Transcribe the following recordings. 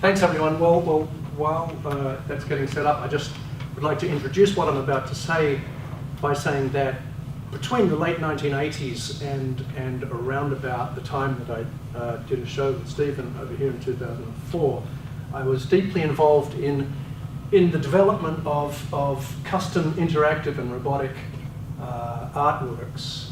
Thanks, everyone. Well, while that's getting set up, I just would like to introduce what I'm about to say by saying that between the late 1980s and around about the time that I did a show with Stephen over here in 2004, I was deeply involved in the development of custom interactive and robotic artworks.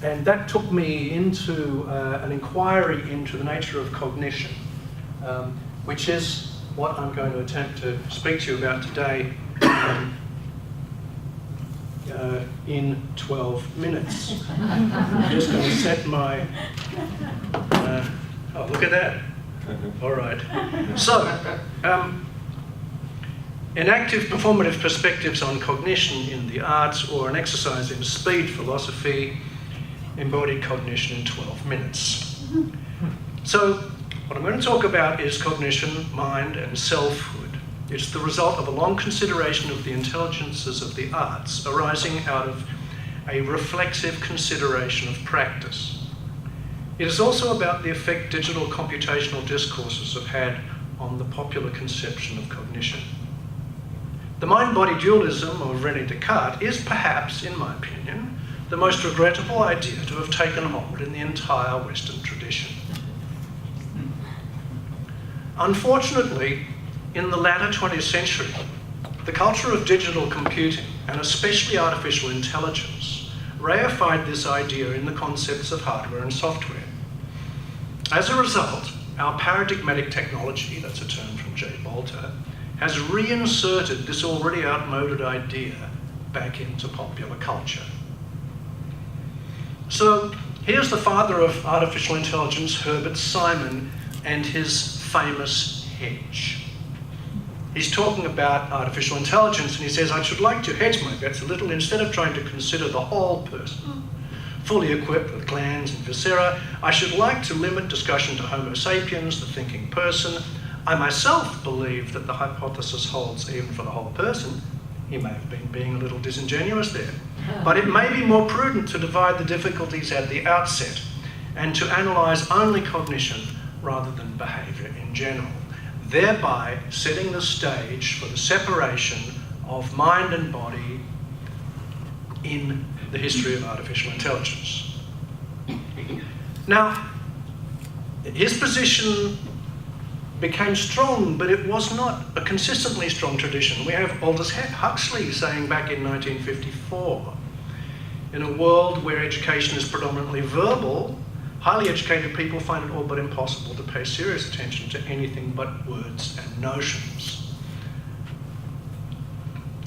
And that took me into an inquiry into the nature of cognition, which is what I'm going to attempt to speak to you about today in 12 minutes. I'm just going to set my... oh, look at that. All right. So, enactive performative perspectives on cognition in the arts, or an exercise in speed philosophy, embodied cognition in 12 minutes. So, what I'm going to talk about is cognition, mind, and selfhood. It's the result of a long consideration of the intelligences of the arts, arising out of a reflexive consideration of practice. It is also about the effect digital computational discourses have had on the popular conception of cognition. The mind-body dualism of René Descartes is perhaps, in my opinion, the most regrettable idea to have taken hold in the entire Western tradition. Unfortunately, in the latter 20th century, the culture of digital computing, and especially artificial intelligence, reified this idea in the concepts of hardware and software. As a result, our paradigmatic technology, that's a term from J. Bolter, has reinserted this already outmoded idea back into popular culture. So here's the father of artificial intelligence, Herbert Simon, and his famous hedge. He's talking about artificial intelligence, and he says, I should like to hedge my bets a little. Instead of trying to consider the whole person, fully equipped with glands and viscera, I should like to limit discussion to Homo sapiens, the thinking person. I myself believe that the hypothesis holds even for the whole person. He may have been being a little disingenuous there. But it may be more prudent to divide the difficulties at the outset and to analyse only cognition rather than behaviour in general, thereby setting the stage for the separation of mind and body in the history of artificial intelligence. Now, his position became strong, but it was not a consistently strong tradition. We have Aldous Huxley saying back in 1954, in a world where education is predominantly verbal, highly educated people find it all but impossible to pay serious attention to anything but words and notions.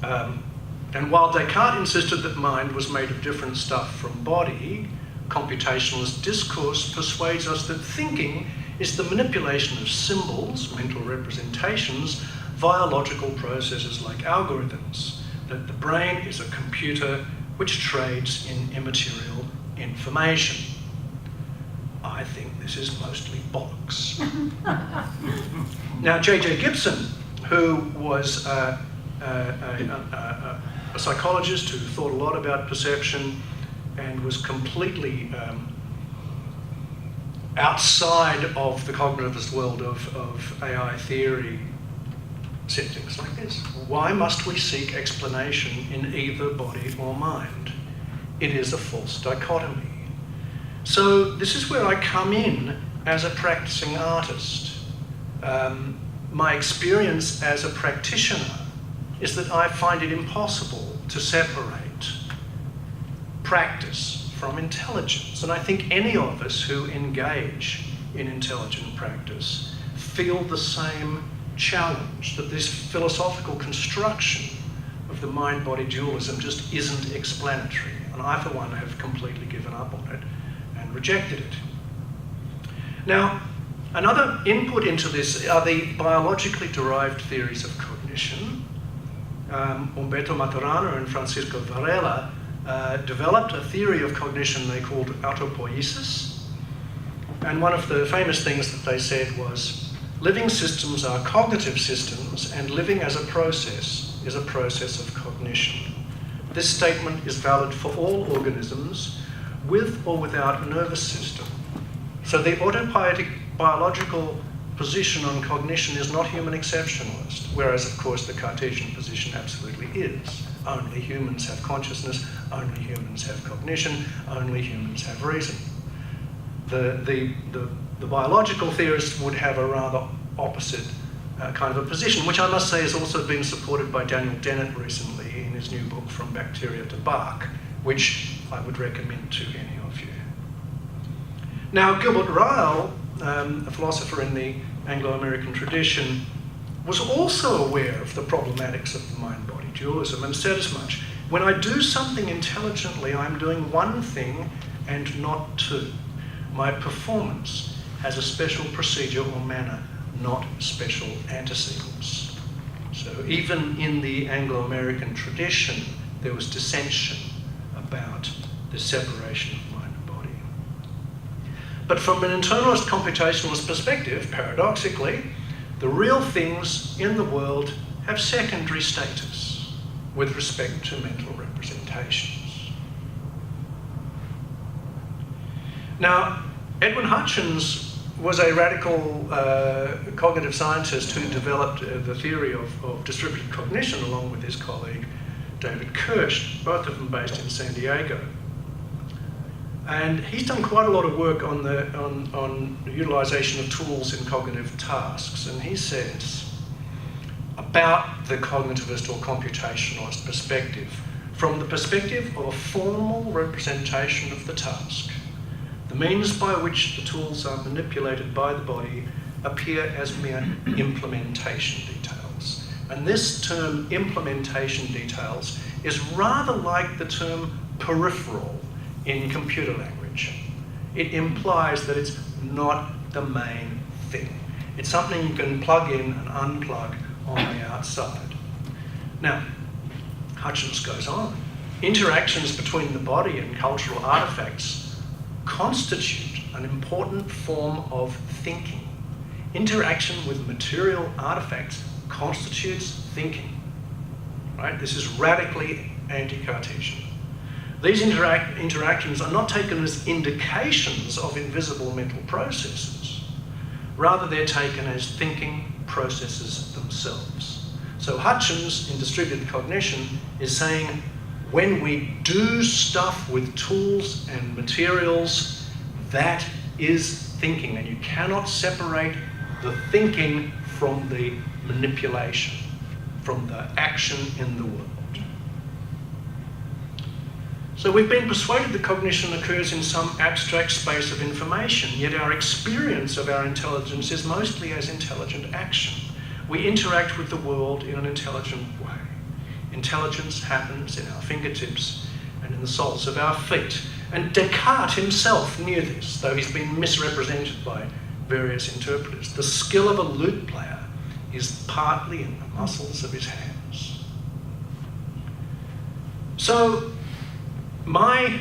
And while Descartes insisted that mind was made of different stuff from body, computationalist discourse persuades us that thinking is the manipulation of symbols, mental representations, via logical processes like algorithms, that the brain is a computer which trades in immaterial information. I think this is mostly bollocks. Now, J.J. Gibson, who was a psychologist who thought a lot about perception and was completely outside of the cognitivist world of AI theory, said things like this. Why must we seek explanation in either body or mind? It is a false dichotomy. So this is where I come in as a practicing artist. My experience as a practitioner is that I find it impossible to separate practice from intelligence. And I think any of us who engage in intelligent practice feel the same challenge, that this philosophical construction of the mind-body dualism just isn't explanatory. And I, for one, have completely given up on it and rejected it. Now, another input into this are the biologically derived theories of cognition. Umberto Maturana and Francisco Varela developed a theory of cognition they called autopoiesis. And one of the famous things that they said was, living systems are cognitive systems, and living as a process is a process of cognition. This statement is valid for all organisms, with or without a nervous system. So the autopoietic biological position on cognition is not human exceptionalist, whereas, of course, the Cartesian position absolutely is. Only humans have consciousness, only humans have cognition, only humans have reason. The biological theorists would have a rather opposite kind of a position, which I must say has also been supported by Daniel Dennett recently in his new book, From Bacteria to Bark, which I would recommend to any of you. Now, Gilbert Ryle, a philosopher in the Anglo-American tradition, was also aware of the problematics of the mind-body dualism and said as much. When I do something intelligently, I'm doing one thing and not two. My performance has a special procedure or manner, not special antecedents. So even in the Anglo-American tradition, there was dissension about the separation of mind and body. But from an internalist computationalist perspective, paradoxically, the real things in the world have secondary status with respect to mental representations. Now, Edwin Hutchins was a radical cognitive scientist who developed the theory of distributed cognition along with his colleague David Kirsch, both of them based in San Diego. And he's done quite a lot of work on the utilisation of tools in cognitive tasks. And he says about the cognitivist or computationalist perspective, from the perspective of a formal representation of the task, the means by which the tools are manipulated by the body appear as mere implementation details. And this term, implementation details, is rather like the term peripheral in computer language. It implies that it's not the main thing. It's something you can plug in and unplug on the outside. Now, Hutchins goes on. Interactions between the body and cultural artifacts constitute an important form of thinking. Interaction with material artifacts constitutes thinking. Right? This is radically anti-Cartesian. These interactions are not taken as indications of invisible mental processes. Rather, they're taken as thinking processes themselves. So Hutchins, in distributed cognition, is saying when we do stuff with tools and materials, that is thinking, and you cannot separate the thinking from the manipulation, from the action in the world. So we've been persuaded that cognition occurs in some abstract space of information, yet our experience of our intelligence is mostly as intelligent action. We interact with the world in an intelligent way. Intelligence happens in our fingertips and in the soles of our feet. And Descartes himself knew this, though he's been misrepresented by various interpreters. The skill of a lute player is partly in the muscles of his hands. So my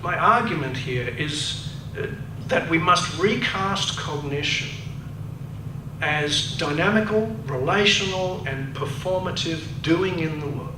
argument here is that we must recast cognition as dynamical, relational, and performative doing in the world.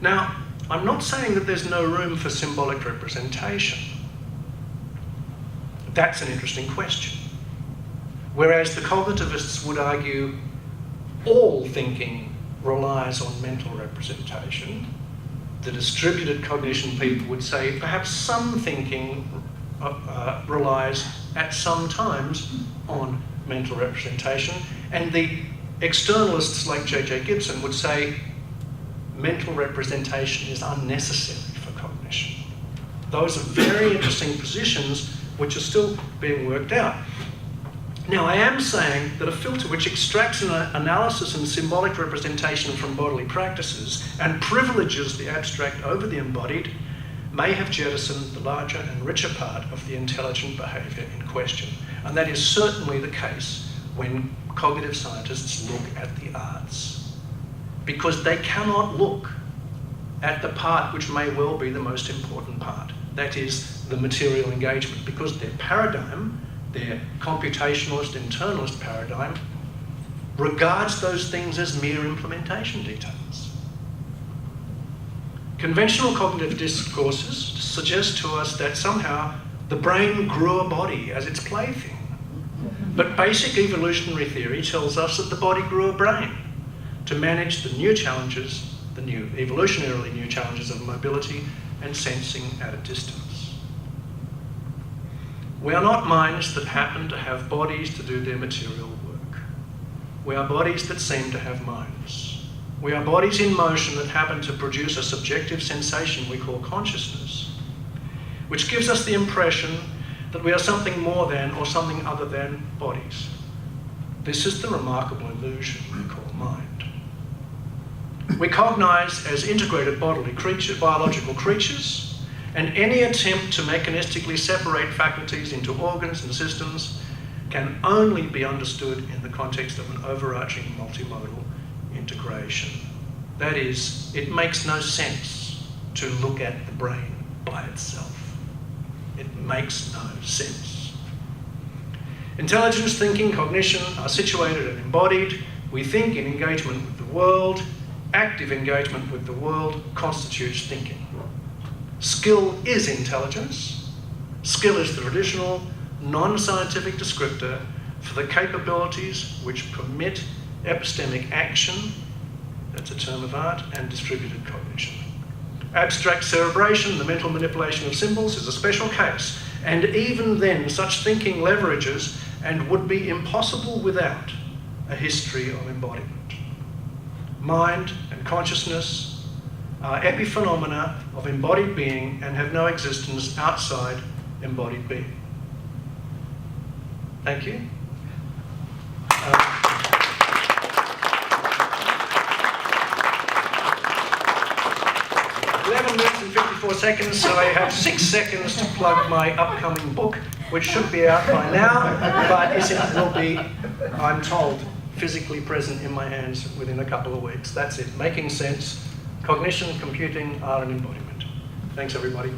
Now, I'm not saying that there's no room for symbolic representation. That's an interesting question. Whereas the cognitivists would argue all thinking relies on mental representation, the distributed cognition people would say perhaps some thinking relies at some times on mental representation, and the externalists like J.J. Gibson would say mental representation is unnecessary for cognition. Those are very interesting positions which are still being worked out. Now, I am saying that a filter which extracts an analysis and symbolic representation from bodily practices and privileges the abstract over the embodied may have jettisoned the larger and richer part of the intelligent behaviour in question. And that is certainly the case when cognitive scientists look at the arts, because they cannot look at the part which may well be the most important part, that is the material engagement, because their paradigm, their computationalist, internalist paradigm, regards those things as mere implementation details. Conventional cognitive discourses suggest to us that somehow the brain grew a body as its plaything, But basic evolutionary theory tells us that the body grew a brain to manage the new challenges, the new evolutionarily new challenges of mobility and sensing at a distance. We are not minds that happen to have bodies to do their material work. We are bodies that seem to have minds. We are bodies in motion that happen to produce a subjective sensation we call consciousness, which gives us the impression that we are something more than or something other than bodies. This is the remarkable illusion we call mind. We cognize as integrated biological creatures, and any attempt to mechanistically separate faculties into organs and systems can only be understood in the context of an overarching multimodal integration. That is, it makes no sense to look at the brain by itself. It makes no sense. Intelligence, thinking, cognition are situated and embodied. We think in engagement with the world. Active engagement with the world constitutes thinking. Skill is intelligence. Skill is the traditional, non-scientific descriptor for the capabilities which permit epistemic action, that's a term of art, and distributed cognition. Abstract cerebration, the mental manipulation of symbols, is a special case, and even then such thinking leverages and would be impossible without a history of embodiment. Mind and consciousness are epiphenomena of embodied being and have no existence outside embodied being. Thank you. 11 minutes and 54 seconds, so I have 6 seconds to plug my upcoming book, which should be out by now, but it will be, I'm told, physically present in my hands within a couple of weeks. That's it. Making sense. Cognition, computing, art and embodiment. Thanks, everybody.